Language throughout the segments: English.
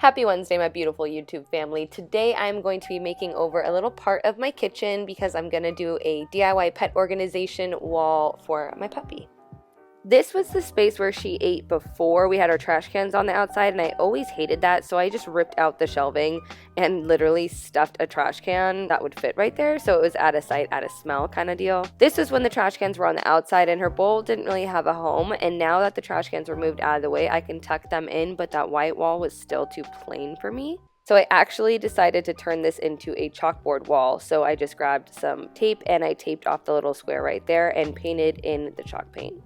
Happy Wednesday, my beautiful YouTube family. Today I'm going to be making over a little part of my kitchen because I'm going to do a DIY pet organization wall for my puppy. This was the space where she ate before we had our trash cans on the outside, and I always hated that, so I just ripped out the shelving and literally stuffed a trash can that would fit right there, so it was out of sight, out of smell kind of deal. This was when the trash cans were on the outside and her bowl didn't really have a home, and now that the trash cans were moved out of the way, I can tuck them in, but that white wall was still too plain for me. So I actually decided to turn this into a chalkboard wall, so I just grabbed some tape and I taped off the little square right there and painted in the chalk paint.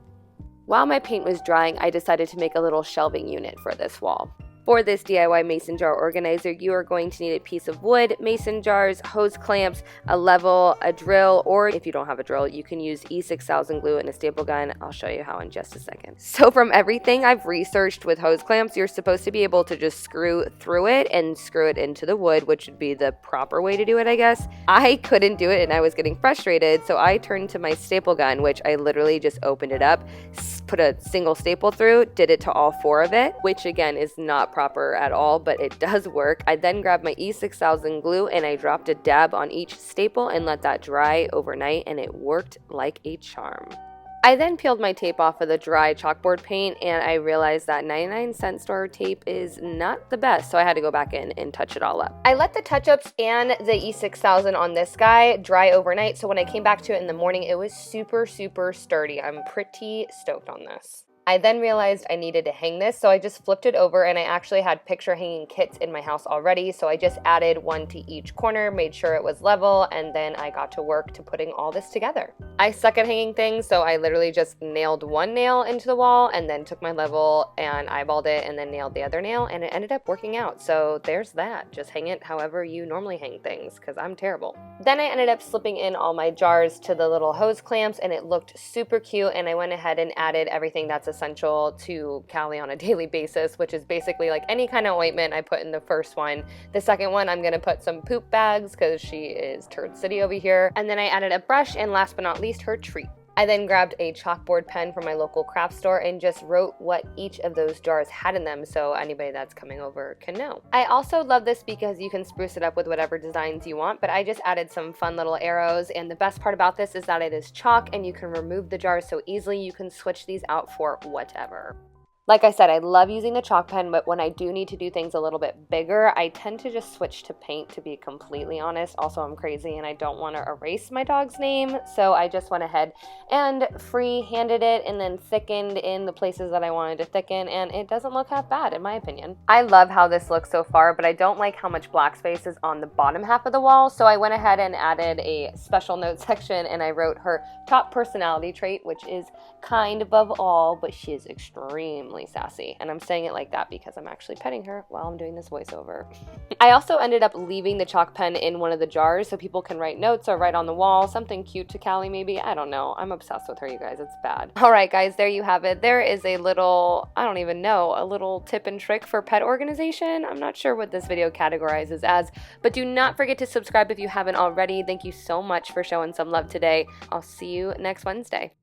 While my paint was drying, I decided to make a little shelving unit for this wall. For this DIY mason jar organizer, you are going to need a piece of wood, mason jars, hose clamps, a level, a drill, or if you don't have a drill, you can use E6000 glue and a staple gun. I'll show you how in just a second. So from everything I've researched with hose clamps, you're supposed to be able to just screw through it and screw it into the wood, which would be the proper way to do it, I guess. I couldn't do it and I was getting frustrated, so I turned to my staple gun, which I literally just opened it up, put a single staple through, did it to all four of it, which again is not proper at all, but it does work. I then grabbed my E6000 glue and I dropped a dab on each staple and let that dry overnight, and it worked like a charm. I then peeled my tape off of the dry chalkboard paint, and I realized that 99-cent store tape is not the best, so I had to go back in and touch it all up. I let the touch-ups and the E6000 on this guy dry overnight, so when I came back to it in the morning, it was super sturdy. I'm pretty stoked on this. I then realized I needed to hang this, so I just flipped it over, and I actually had picture hanging kits in my house already, so I just added one to each corner, made sure it was level, and then I got to work to putting all this together. I suck at hanging things, so I literally just nailed one nail into the wall and then took my level and eyeballed it and then nailed the other nail, and it ended up working out. So there's that. Just hang it however you normally hang things, because I'm terrible. Then I ended up slipping in all my jars to the little hose clamps, and it looked super cute, and I went ahead and added everything that's essential to Cali on a daily basis, which is basically like any kind of ointment I put in the first one. The second one, I'm gonna put some poop bags because she is turd city over here. And then I added a brush, and last but not least, her treat. I then grabbed a chalkboard pen from my local craft store and just wrote what each of those jars had in them so anybody that's coming over can know. I also love this because you can spruce it up with whatever designs you want, but I just added some fun little arrows, and the best part about this is that it is chalk and you can remove the jars so easily. You can switch these out for whatever. Like I said, I love using the chalk pen, but when I do need to do things a little bit bigger, I tend to just switch to paint, to be completely honest. Also, I'm crazy and I don't want to erase my dog's name, so I just went ahead and free-handed it and then thickened in the places that I wanted to thicken, and it doesn't look half bad in my opinion. I love how this looks so far, but I don't like how much black space is on the bottom half of the wall, so I went ahead and added a special note section, and I wrote her top personality trait, which is kind above all, but she is extremely sassy, and I'm saying it like that because I'm actually petting her while I'm doing this voiceover. I also ended up leaving the chalk pen in one of the jars so people can write notes or write on the wall, something cute to Cali maybe. I don't know. I'm obsessed with her, you guys. It's bad. Alright guys, there you have it. There is a little, I don't even know, a little tip and trick for pet organization. I'm not sure what this video categorizes as, but do not forget to subscribe if you haven't already. Thank you so much for showing some love today. I'll see you next Wednesday.